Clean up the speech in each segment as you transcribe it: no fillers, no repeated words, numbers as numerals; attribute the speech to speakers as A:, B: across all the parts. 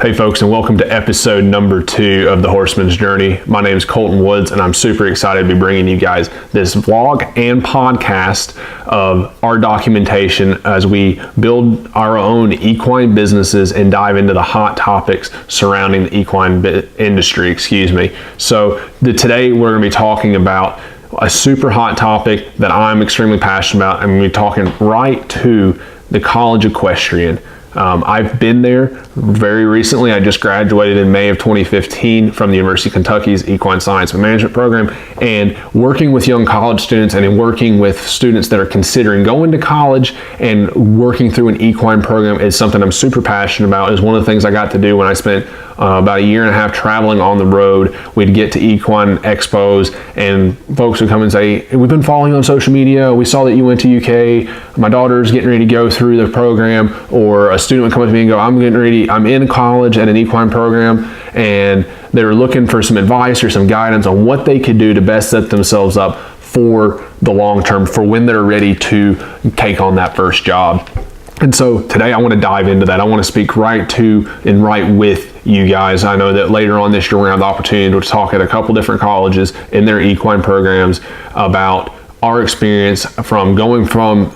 A: Hey folks, and welcome to episode number 2 of The Horseman's Journey. My name is Colton Woods, and I'm super excited to be bringing you guys this vlog and podcast of our documentation as we build our own equine businesses and dive into the hot topics surrounding the equine industry, So today we're going to be talking about a super hot topic that I'm extremely passionate about. I'm going to be talking right to the college equestrian. I've been there very recently. I just graduated in May of 2015 from the University of Kentucky's Equine Science and Management program, and working with young college students and working with students that are considering going to college and working through an equine program is something I'm super passionate about. It's one of the things I got to do when I spent about a year and a half traveling on the road. We'd get to equine expos and folks would come and say, "We've been following you on social media. We saw that you went to UK. My daughter's getting ready to go through the program." Or a student would come up to me and go, I'm in college at an equine program, and they were looking for some advice or some guidance on what they could do to best set themselves up for the long term, for when they're ready to take on that first job. And so today I want to dive into that. I want to speak right to and right with you guys. I know that later on this year we're going to have the opportunity to talk at a couple different colleges in their equine programs about our experience from going from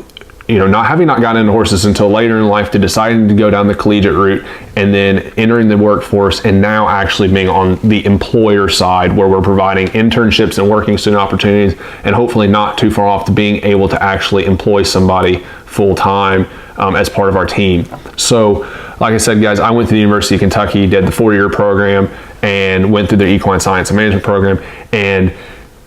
A: not gotten into horses until later in life to deciding to go down the collegiate route and then entering the workforce, and now actually being on the employer side where we're providing internships and working student opportunities, and hopefully not too far off to being able to actually employ somebody full time as part of our team. So like I said, guys, I went to the University of Kentucky, did the 4-year program, and went through their Equine Science and Management program. And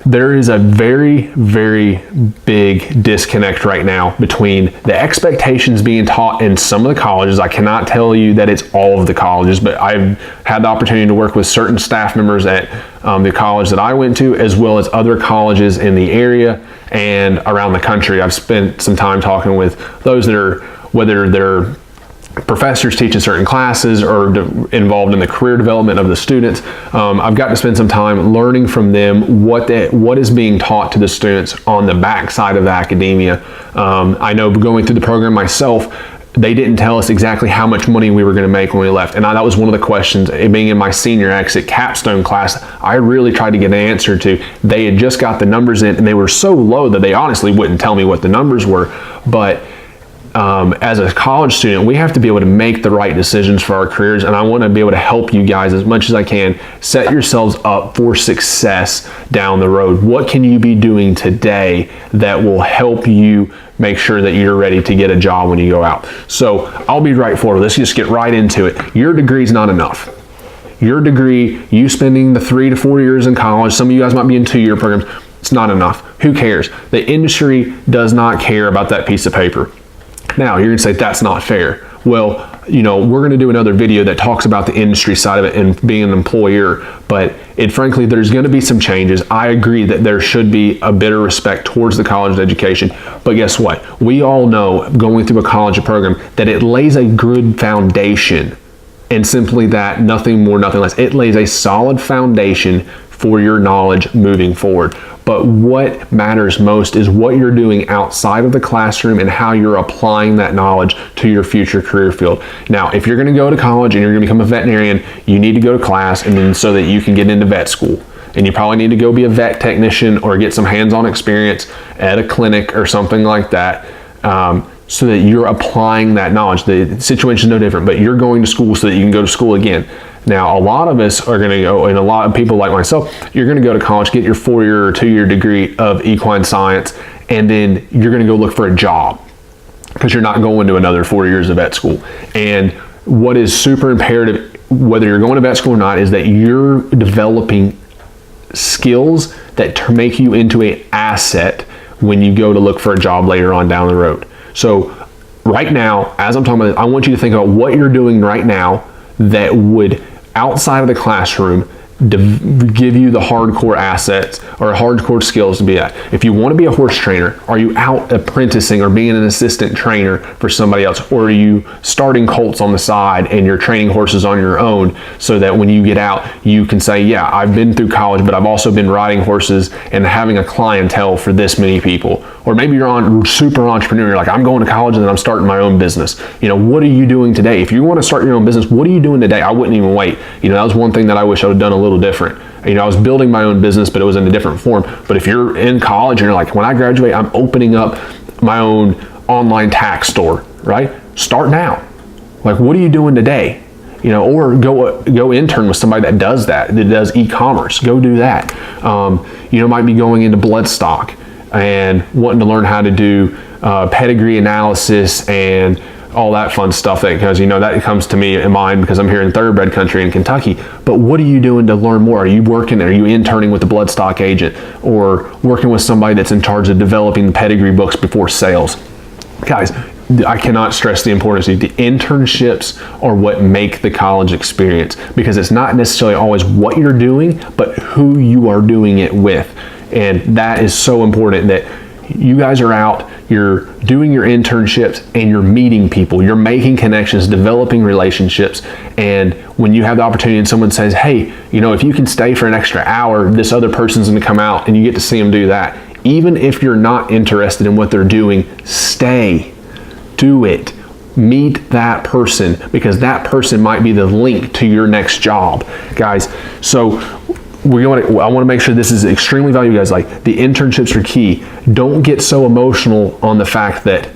A: there is a very, very big disconnect right now between the expectations being taught in some of the colleges. I cannot tell you that it's all of the colleges, but I've had the opportunity to work with certain staff members at the college that I went to, as well as other colleges in the area and around the country. I've spent some time talking with those that are, whether they're professors teaching certain classes or involved in the career development of the students. I've got to spend some time learning from them what is being taught to the students on the backside of academia. I know going through the program myself, they didn't tell us exactly how much money we were going to make when we left. And that was one of the questions, being in my senior exit capstone class, I really tried to get an answer to. They had just got the numbers in, and they were so low that they honestly wouldn't tell me what the numbers were. But as a college student, we have to be able to make the right decisions for our careers, and I want to be able to help you guys as much as I can set yourselves up for success down the road. What can you be doing today that will help you make sure that you're ready to get a job when you go out? So I'll be right forward. Let's just get right into it. Your degree is not enough. Your degree, you spending the 3 to 4 years in college, some of you guys might be in 2-year programs, it's not enough. Who cares? The industry does not care about that piece of paper. Now, you're going to say, that's not fair. Well, we're going to do another video that talks about the industry side of it and being an employer, but frankly, there's going to be some changes. I agree that there should be a bit of respect towards the college education, but guess what? We all know, going through a college program, that it lays a good foundation, and simply that, nothing more, nothing less. It lays a solid foundation for your knowledge moving forward. But what matters most is what you're doing outside of the classroom and how you're applying that knowledge to your future career field. Now, if you're going to go to college and you're going to become a veterinarian, you need to go to class, and then so that you can get into vet school. And you probably need to go be a vet technician or get some hands-on experience at a clinic or something like that, so that you're applying that knowledge. The situation is no different, but you're going to school so that you can go to school again. Now, a lot of us are going to go, and a lot of people like myself, you're going to go to college, get your 4-year or 2-year degree of equine science, and then you're going to go look for a job because you're not going to another 4 years of vet school. And what is super imperative, whether you're going to vet school or not, is that you're developing skills that make you into an asset when you go to look for a job later on down the road. So right now, as I'm talking about this, I want you to think about what you're doing right now that would, outside of the classroom, give you the hardcore assets or hardcore skills to be at. If you want to be a horse trainer, are you out apprenticing or being an assistant trainer for somebody else? Or are you starting colts on the side and you're training horses on your own so that when you get out, you can say, yeah, I've been through college, but I've also been riding horses and having a clientele for this many people. Or maybe you're super entrepreneur, you're like, I'm going to college and then I'm starting my own business. What are you doing today? If you want to start your own business, what are you doing today? I wouldn't even wait. That was one thing that I wish I would have done a little different. I was building my own business, but it was in a different form. But if you're in college and you're like, when I graduate, I'm opening up my own online tax store, right? Start now. Like, what are you doing today? Or go intern with somebody that does e-commerce. Go do that. Might be going into bloodstock and wanting to learn how to do pedigree analysis and all that fun stuff, because that comes to me in mind because I'm here in thoroughbred country in Kentucky. But what are you doing to learn more? Are you interning with the bloodstock agent or working with somebody that's in charge of developing the pedigree books before sales? Guys, I cannot stress the importance of the internships are what make the college experience, because it's not necessarily always what you're doing, but who you are doing it with. And that is so important, that you guys are out, you're doing your internships and you're meeting people, you're making connections, developing relationships. And when you have the opportunity and someone says, hey, if you can stay for an extra hour, this other person's going to come out, and you get to see them do that. Even if you're not interested in what they're doing, stay, do it. Meet that person, because that person might be the link to your next job, guys. So I want to make sure this is extremely valuable, guys. Like, the internships are key. Don't get so emotional on the fact that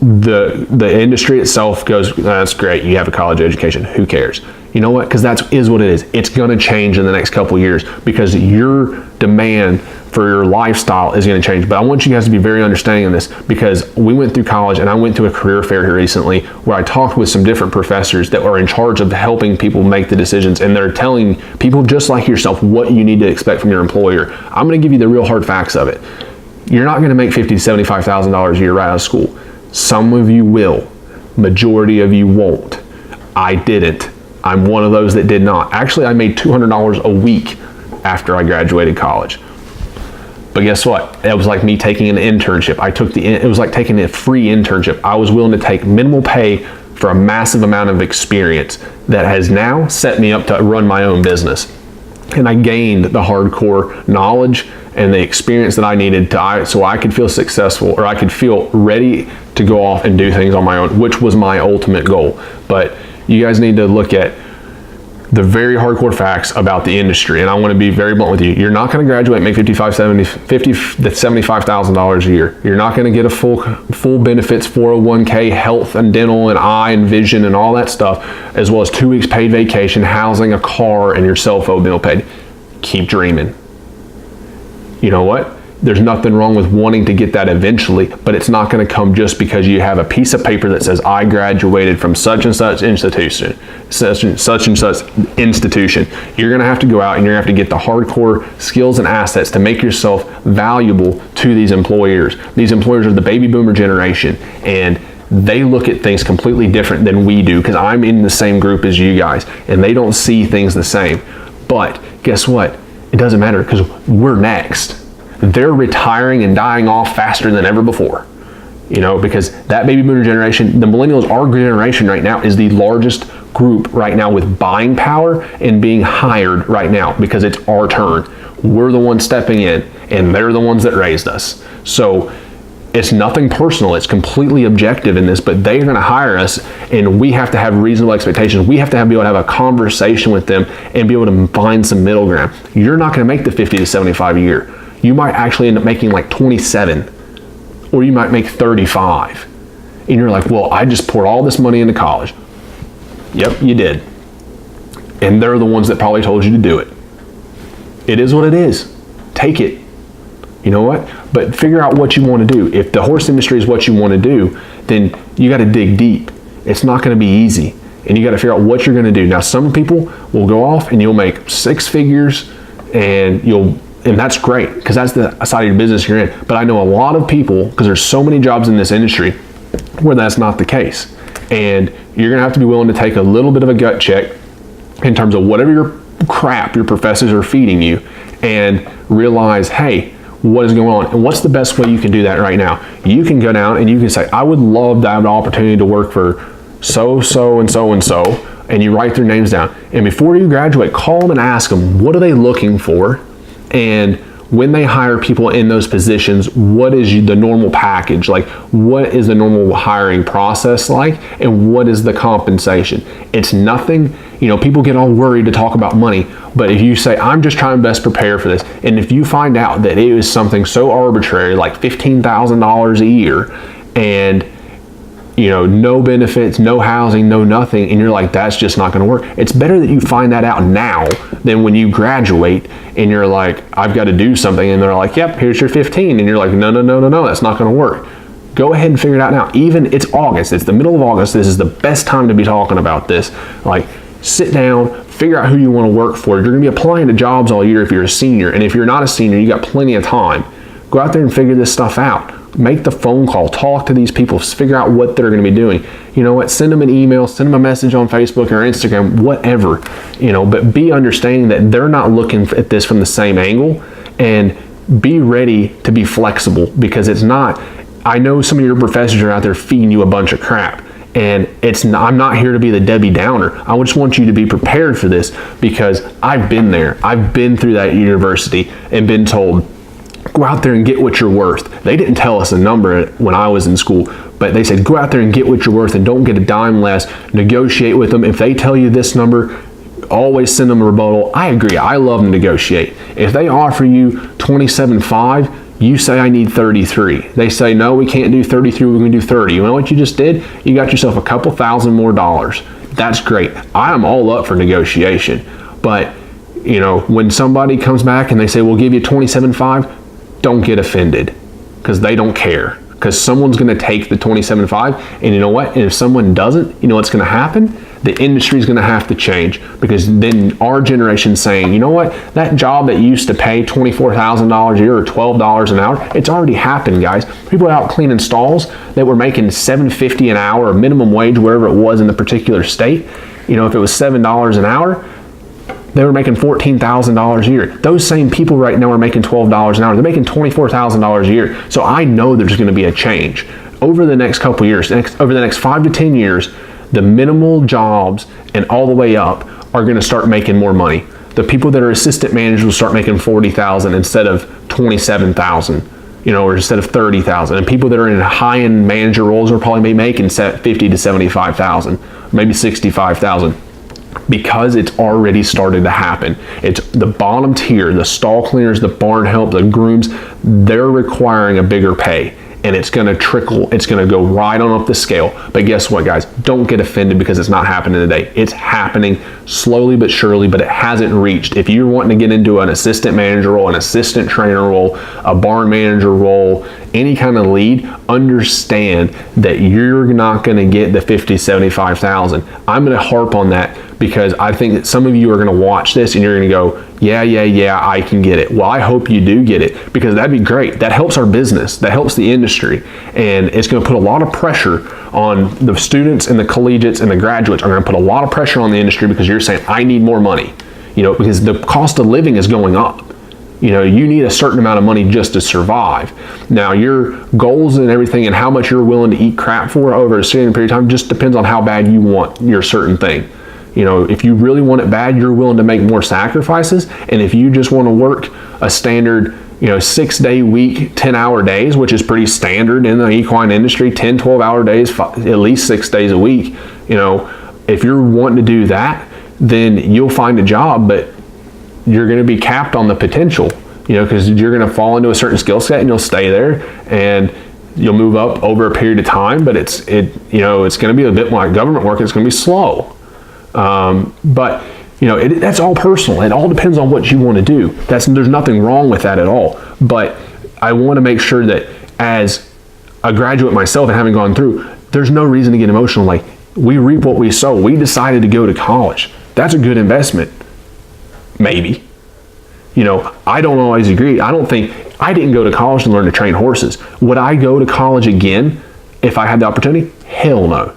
A: the industry itself goes, that's great, you have a college education, who cares? You know what? Because that is what it is. It's going to change in the next couple of years, because your demand for your lifestyle is going to change. But I want you guys to be very understanding of this, because we went through college, and I went to a career fair here recently where I talked with some different professors that are in charge of helping people make the decisions, and they're telling people just like yourself what you need to expect from your employer. I'm going to give you the real hard facts of it. You're not going to make $50,000 to $75,000 a year right out of school. Some of you will. Majority of you won't. I didn't. I'm one of those that did not. Actually, I made $200 a week after I graduated college. But guess what? It was like me taking an internship. It was like taking a free internship. I was willing to take minimal pay for a massive amount of experience that has now set me up to run my own business. And I gained the hardcore knowledge and the experience that I needed so I could feel successful, or I could feel ready to go off and do things on my own, which was my ultimate goal. But you guys need to look at the very hardcore facts about the industry. And I want to be very blunt with you. You're not going to graduate and make $50,000 to $75,000 a year. You're not going to get a full benefits, 401k, health and dental and eye and vision and all that stuff, as well as 2 weeks paid vacation, housing, a car, and your cell phone bill paid. Keep dreaming. You know what? There's nothing wrong with wanting to get that eventually, but it's not going to come just because you have a piece of paper that says, I graduated from such and such institution, such and such institution. You're going to have to go out and you're going to have to get the hardcore skills and assets to make yourself valuable to these employers. These employers are the baby boomer generation, and they look at things completely different than we do, because I'm in the same group as you guys, and they don't see things the same. But guess what? It doesn't matter, because we're next. They're retiring and dying off faster than ever before, because that baby boomer generation, the millennials, our generation right now, is the largest group right now with buying power and being hired right now, because it's our turn. We're the ones stepping in, and they're the ones that raised us. So it's nothing personal. It's completely objective in this, but they're going to hire us, and we have to have reasonable expectations. We have to be able to have a conversation with them and be able to find some middle ground. You're not going to make the 50 to 75 a year. You might actually end up making like 27, or you might make 35. And you're like, well, I just poured all this money into college. Yep, you did. And they're the ones that probably told you to do it. It is what it is. Take it. You know what? But figure out what you want to do. If the horse industry is what you want to do, then you got to dig deep. It's not going to be easy. And you got to figure out what you're going to do. Now, some people will go off and you'll make 6 figures, and that's great, because that's the side of your business you're in. But I know a lot of people, because there's so many jobs in this industry where that's not the case. And you're going to have to be willing to take a little bit of a gut check in terms of whatever your crap your professors are feeding you, and realize, hey, what is going on? And what's the best way you can do that right now? You can go down and you can say, I would love to have an opportunity to work for so and so, and you write their names down. And before you graduate, call them and ask them, what are they looking for? And when they hire people in those positions, what is the normal package? Like, what is the normal hiring process like? And what is the compensation? It's nothing, people get all worried to talk about money, but if you say, I'm just trying to best prepare for this, and if you find out that it is something so arbitrary, like $15,000 a year, and no benefits, no housing, no nothing, and you're like, that's just not going to work. It's better that you find that out now than when you graduate and you're like, I've got to do something, and they're like, yep, here's your 15, and you're like, no, that's not going to work. Go ahead and figure it out now. Even it's August, it's the middle of August, this is the best time to be talking about this. Like, sit down, figure out who you want to work for. You're going to be applying to jobs all year if you're a senior, and if you're not a senior, you got plenty of time. Go out there and figure this stuff out. Make the phone call, talk to these people, figure out what they're going to be doing. You know what, send them an email, send them a message on Facebook or Instagram, whatever, but be understanding that they're not looking at this from the same angle, and be ready to be flexible, because it's not, I know some of your professors are out there feeding you a bunch of crap, and I'm not here to be the Debbie Downer. I just want you to be prepared for this, because I've been there. I've been through that university and been told, go out there and get what you're worth. They didn't tell us a number when I was in school, but they said, go out there and get what you're worth and don't get a dime less. Negotiate with them. If they tell you this number, always send them a rebuttal. I agree. I love to negotiate. If they offer you $27.5, you say, I need 33. They say, no, we can't do 33. We're going to do 30. You know what you just did? You got yourself a couple $1,000 more. That's great. I am all up for negotiation. But, when somebody comes back and they say, we'll give you $27.5, don't get offended, because they don't care, because someone's going to take the $27.5, and you know what, and if someone doesn't, what's going to happen? The industry is going to have to change, because then our generation's saying, you know what, that job that used to pay $24,000 a year or $12 an hour, it's already happened, guys. People are out cleaning stalls that were making $7.50 an hour or minimum wage, wherever it was in the particular state. If it was $7 an hour, they were making $14,000 a year. Those same people right now are making $12 an hour. They're making $24,000 a year. So I know there's going to be a change over the next couple years. Over the next 5 to 10 years, the minimal jobs and all the way up are going to start making more money. The people that are assistant managers will start making $40,000 instead of $27,000, or instead of $30,000. And people that are in high-end manager roles are probably be making $50,000 to $75,000, maybe $65,000. Because it's already started to happen. It's the bottom tier, the stall cleaners, the barn help, the grooms, they're requiring a bigger pay, and it's going to trickle, it's going to go right on up the scale. But guess what, guys? Don't get offended because it's not happening today. It's happening slowly but surely, but it hasn't reached. If you're wanting to get into an assistant manager role, an assistant trainer role, a barn manager role, any kind of lead, understand that you're not going to get the $50,000, $75,000. I'm going to harp on that, because I think that some of you are going to watch this and you're going to go, yeah, I can get it. Well, I hope you do get it, because that'd be great. That helps our business. That helps the industry. And it's going to put a lot of pressure on the students and the collegiates and the graduates are going to put a lot of pressure on the industry, because you're saying, I need more money, because the cost of living is going up. You need a certain amount of money just to survive. Now, your goals and everything and how much you're willing to eat crap for over a certain period of time just depends on how bad you want your certain thing. If you really want it bad, you're willing to make more sacrifices. And if you just want to work a standard, 6-day week, 10-hour days, which is pretty standard in the equine industry, 10, 12-hour days, at least 6 days a week, if you're wanting to do that, then you'll find a job, but you're going to be capped on the potential, because you're going to fall into a certain skill set and you'll stay there and you'll move up over a period of time, but it's going to be a bit more like government work. It's going to be slow. But that's all personal. It all depends on what you want to do. There's nothing wrong with that at all. But I want to make sure that as a graduate myself and having gone through, there's no reason to get emotional. Like, we reap what we sow. We decided to go to college. That's a good investment. Maybe. I don't always agree. I didn't go to college to learn to train horses. Would I go to college again if I had the opportunity? Hell no.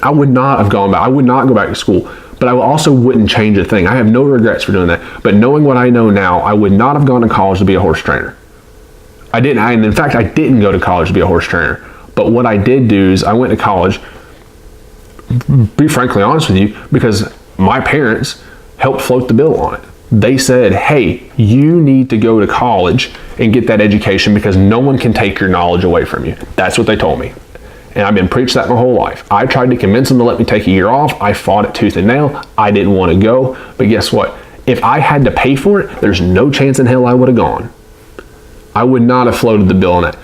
A: I would not have gone back. I would not go back to school, but I also wouldn't change a thing. I have no regrets for doing that. But knowing what I know now, I would not have gone to college to be a horse trainer. I didn't. And in fact, I didn't go to college to be a horse trainer. But what I did do is I went to college, be frankly honest with you, because my parents helped float the bill on it. They said, hey, you need to go to college and get that education because no one can take your knowledge away from you. That's what they told me. And I've been preached that my whole life. I tried to convince them to let me take a year off. I fought it tooth and nail. I didn't want to go. But guess what? If I had to pay for it, there's no chance in hell I would have gone. I would not have floated the bill on it,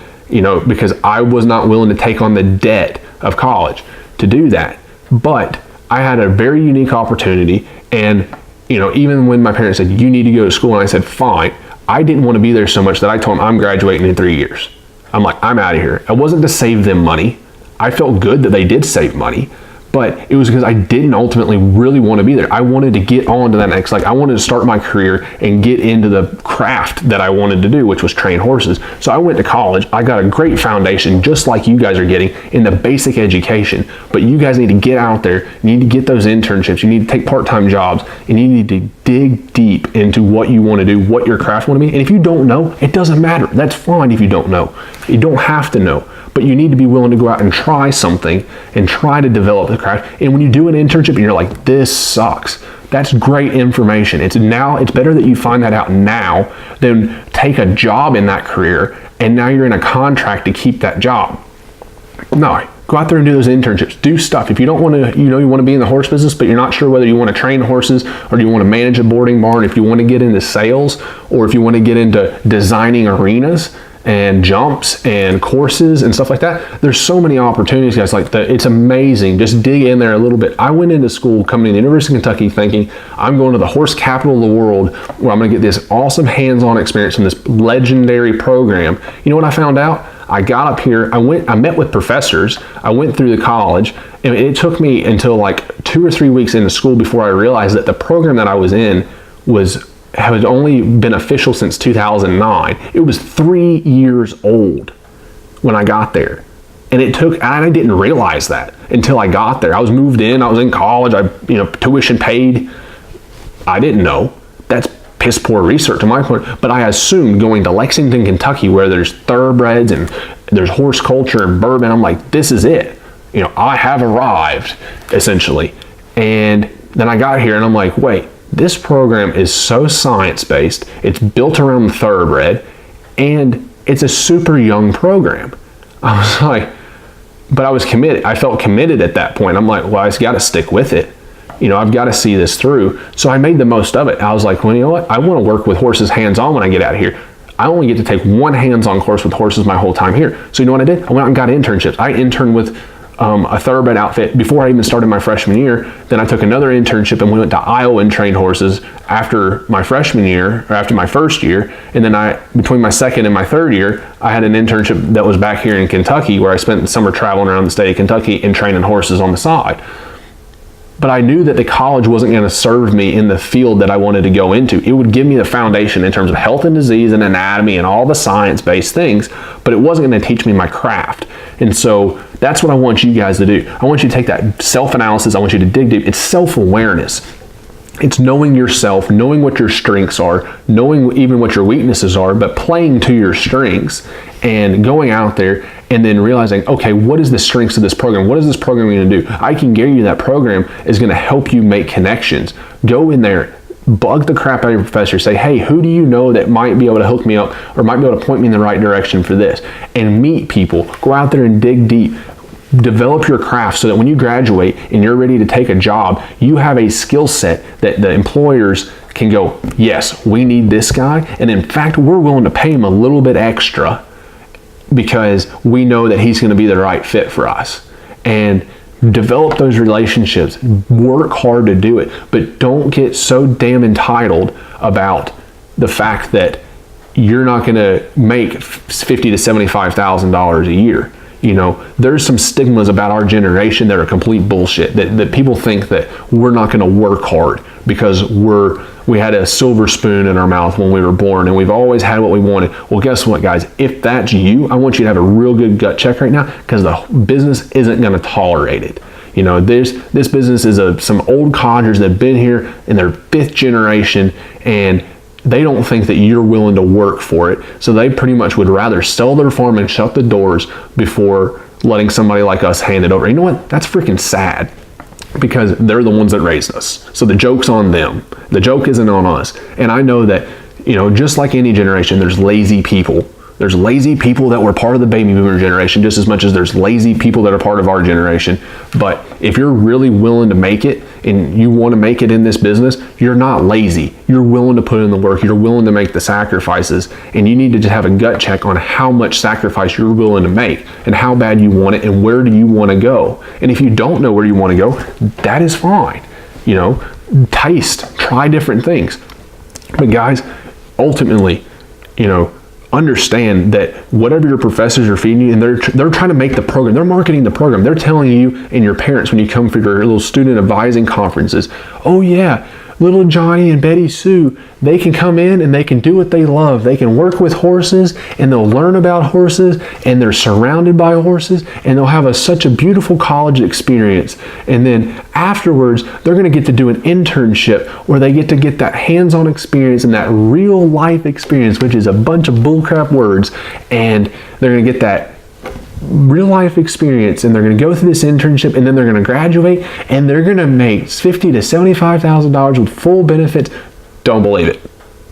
A: because I was not willing to take on the debt of college to do that. But I had a very unique opportunity. And, even when my parents said, you need to go to school, and I said, fine, I didn't want to be there so much that I told them I'm graduating in 3 years. I'm like, I'm out of here. It wasn't to save them money. I felt good that they did save money, but it was because I didn't ultimately really want to be there. I wanted to get on to that next, I wanted to start my career and get into the craft that I wanted to do, which was train horses. So I went to college. I got a great foundation, just like you guys are getting in the basic education, but you guys need to get out there. You need to get those internships. You need to take part-time jobs, and you need to dig deep into what you want to do, what your craft want to be. And if you don't know, it doesn't matter. That's fine if you don't know. You don't have to know. But you need to be willing to go out and try something and try to develop the craft. And when you do an internship and you're like, this sucks, that's great information. It's better that you find that out now than take a job in that career and now you're in a contract to keep that job. No, go out there and do those internships. Do stuff. If you don't want to, you want to be in the horse business, but you're not sure whether you want to train horses or do you want to manage a boarding barn, if you want to get into sales or if you want to get into designing arenas and jumps and courses and stuff like that. There's so many opportunities, guys. It's amazing. Just dig in there a little bit. I went into school coming to the University of Kentucky thinking I'm going to the horse capital of the world where I'm going to get this awesome hands-on experience from this legendary program. You know what I found out? I got up here, I met with professors, I went through the college, and it took me until 2 or 3 weeks into school before I realized that the program that I was in had only been official since 2009. It was 3 years old when I got there. And I didn't realize that until I got there. I was moved in, I was in college, tuition paid. I didn't know. That's piss poor research on my part, but I assumed going to Lexington, Kentucky, where there's thoroughbreds and there's horse culture and bourbon, I'm like, this is it. I have arrived, essentially. And then I got here and I'm like, wait, this program is so science-based, it's built around the thoroughbred, and it's a super young program. I was like, but I was committed. I felt committed at that point. I'm like, well, I just got to stick with it. I've got to see this through. So I made the most of it. I was like, well, you know what? I want to work with horses hands-on when I get out of here. I only get to take one hands-on course with horses my whole time here. So you know what I did? I went out and got internships. I interned with a thoroughbred outfit before I even started my freshman year. Then I took another internship and we went to Iowa and trained horses after my freshman year, or after my first year. And then between my second and my third year, I had an internship that was back here in Kentucky where I spent the summer traveling around the state of Kentucky and training horses on the side. But I knew that the college wasn't going to serve me in the field that I wanted to go into. It would give me the foundation in terms of health and disease and anatomy and all the science-based things, but it wasn't going to teach me my craft. And so that's what I want you guys to do. I want you to take that self-analysis. I want you to dig deep. It's self-awareness. It's knowing yourself, knowing what your strengths are, knowing even what your weaknesses are, but playing to your strengths and going out there and then realizing, okay, what is the strengths of this program? What is this program going to do? I can guarantee you that program is going to help you make connections. Go in there, bug the crap out of your professor, say, hey, who do you know that might be able to hook me up or might be able to point me in the right direction for this? And meet people. Go out there and dig deep. Develop your craft so that when you graduate and you're ready to take a job, you have a skill set that the employers can go, yes, we need this guy. And in fact, we're willing to pay him a little bit extra because we know that he's going to be the right fit for us. And develop those relationships. Work hard to do it. But don't get so damn entitled about the fact that you're not going to make $50,000 to $75,000 a year. There's some stigmas about our generation that are complete bullshit, that people think that we're not going to work hard because we had a silver spoon in our mouth when we were born and we've always had what we wanted. Well, guess what, guys? If that's you, I want you to have a real good gut check right now because the business isn't going to tolerate it. This business is some old codgers that have been here in their 5th generation, and they don't think that you're willing to work for it. So they pretty much would rather sell their farm and shut the doors before letting somebody like us hand it over. You know what? That's freaking sad, because they're the ones that raised us. So the joke's on them. The joke isn't on us. And I know that, just like any generation, there's lazy people. There's lazy people that were part of the baby boomer generation just as much as there's lazy people that are part of our generation. But if you're really willing to make it and you want to make it in this business, you're not lazy. You're willing to put in the work. You're willing to make the sacrifices, and you need to just have a gut check on how much sacrifice you're willing to make and how bad you want it and where do you want to go. And if you don't know where you want to go, that is fine. Try different things. But guys, ultimately, understand that whatever your professors are feeding you, and they're trying to make the program, they're marketing the program. They're telling you and your parents when you come for your little student advising conferences, oh yeah, little Johnny and Betty Sue, they can come in and they can do what they love. They can work with horses and they'll learn about horses, and they're surrounded by horses, and they'll have such a beautiful college experience. And then afterwards, they're going to get to do an internship where they get to get that hands-on experience and that real life experience, which is a bunch of bullcrap words, and they're going to get that real life experience, and they're going to go through this internship, and then they're going to graduate, and they're going to make $50,000 to $75,000 with full benefits. Don't believe it.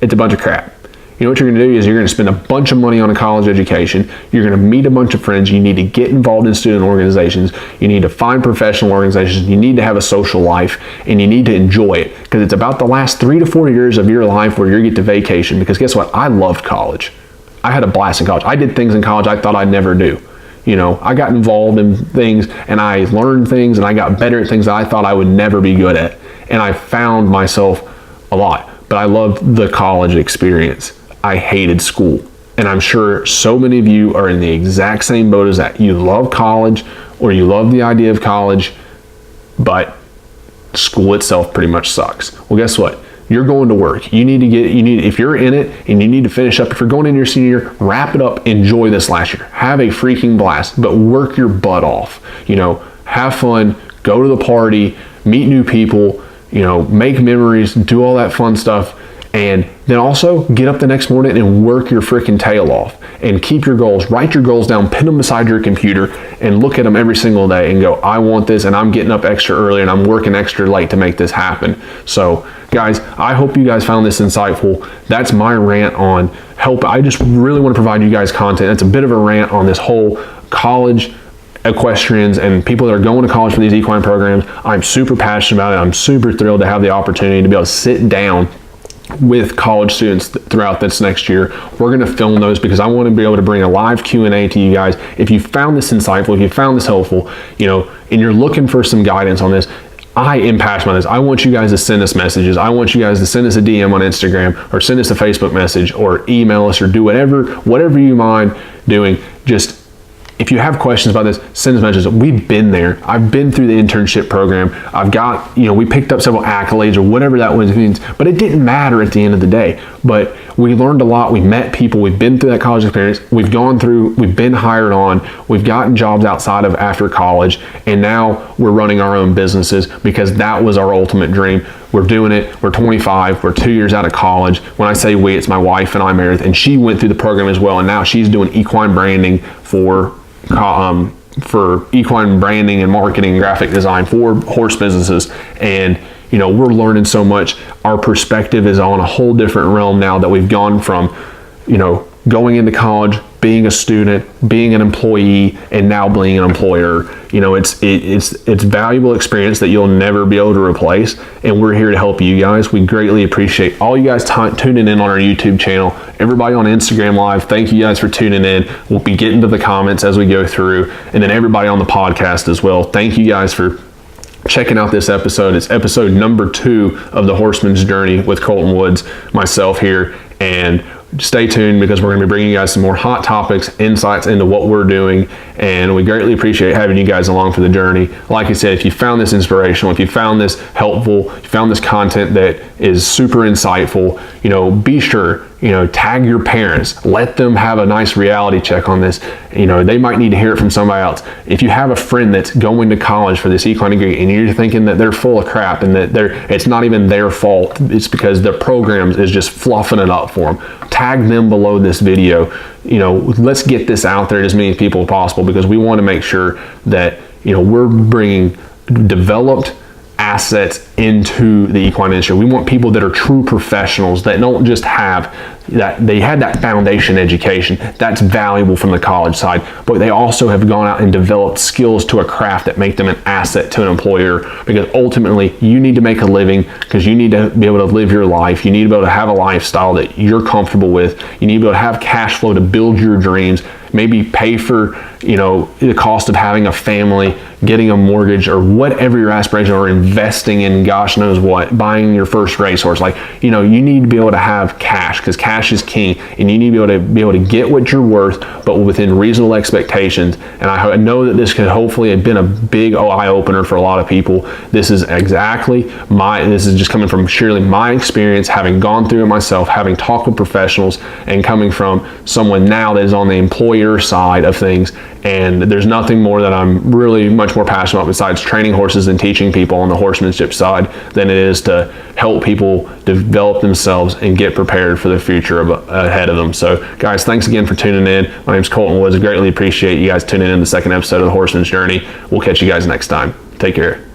A: It's a bunch of crap. What you're going to do is you're going to spend a bunch of money on a college education. You're going to meet a bunch of friends. You need to get involved in student organizations. You need to find professional organizations. You need to have a social life, and you need to enjoy it, because it's about the last 3 to 4 years of your life where you get to vacation. Because guess what? I loved college. I had a blast in college. I did things in college I thought I'd never do. I got involved in things, and I learned things, and I got better at things that I thought I would never be good at. And I found myself a lot. But I loved the college experience. I hated school. And I'm sure so many of you are in the exact same boat as that. You love college, or you love the idea of college, but school itself pretty much sucks. Well, guess what? You're going to work. If you're in it and you need to finish up, if you're going into your senior year, wrap it up, enjoy this last year. Have a freaking blast, but work your butt off. Have fun, go to the party, meet new people, make memories, do all that fun stuff. And then also get up the next morning and work your freaking tail off, and keep your goals, write your goals down, pin them beside your computer, and look at them every single day and go, I want this, and I'm getting up extra early, and I'm working extra late to make this happen. So guys, I hope you guys found this insightful. That's my rant on help. I just really want to provide you guys content. It's a bit of a rant on this whole college equestrians and people that are going to college for these equine programs. I'm super passionate about it. I'm super thrilled to have the opportunity to be able to sit down with college students throughout this next year. We're going to film those because I want to be able to bring a live Q&A to you guys. If you found this insightful, if you found this helpful, and you're looking for some guidance on this, I am passionate about this. I want you guys to send us messages. I want you guys to send us a DM on Instagram, or send us a Facebook message, or email us, or do whatever you mind doing. Just, if you have questions about this, send us messages. We've been there. I've been through the internship program. I've got, we picked up several accolades or whatever that means, but it didn't matter at the end of the day. But we learned a lot. We met people. We've been through that college experience. We've been hired on. We've gotten jobs outside of after college, and now we're running our own businesses because that was our ultimate dream. We're doing it. We're 25. We're 2 years out of college. When I say we, it's my wife and I, Meredith, and she went through the program as well, and now she's doing equine branding for equine branding and marketing and graphic design for horse businesses. And we're learning so much. Our perspective is on a whole different realm now that we've gone from going into college, being a student, being an employee, and now being an employer. It's valuable experience that you'll never be able to replace, and we're here to help you guys. We greatly appreciate all you guys tuning in on our YouTube channel. Everybody on Instagram Live, thank you guys for tuning in. We'll be getting to the comments as we go through, and then everybody on the podcast as well. Thank you guys for checking out this episode. It's episode number 2 of the Horseman's Journey with Colton Woods, myself here, and stay tuned because we're going to be bringing you guys some more hot topics, insights into what we're doing, and we greatly appreciate having you guys along for the journey. Like I said, if you found this inspirational, if you found this helpful, if you found this content that is super insightful, be sure, tag your parents, let them have a nice reality check on this. They might need to hear it from somebody else. If you have a friend that's going to college for this equine degree and you're thinking that they're full of crap and that it's not even their fault, it's because the programs is just fluffing it up for them, tag them below this video. Let's get this out there to as many people as possible, because we want to make sure that we're bringing developed assets into the equine industry. We want people that are true professionals, that don't just have that, they had that foundation education that's valuable from the college side, but they also have gone out and developed skills to a craft that make them an asset to an employer, because ultimately you need to make a living, because you need to be able to live your life. You need to be able to have a lifestyle that you're comfortable with. You need to be able to have cash flow to build your dreams, maybe pay for the cost of having a family, getting a mortgage, or whatever your aspiration, or investing in gosh knows what, buying your first racehorse. You need to be able to have cash, because cash is king, and you need to be able to get what you're worth, but within reasonable expectations. And I know that this could hopefully have been a big eye opener for a lot of people. This is just coming from sheerly my experience, having gone through it myself, having talked with professionals, and coming from someone now that is on the employer side of things. And there's nothing more that I'm really much more passionate about besides training horses and teaching people on the horsemanship side than it is to help people develop themselves and get prepared for the future ahead of them. So guys, thanks again for tuning in. My name's Colton Woods. I greatly appreciate you guys tuning in to the second episode of the Horseman's Journey. We'll catch you guys next time. Take care.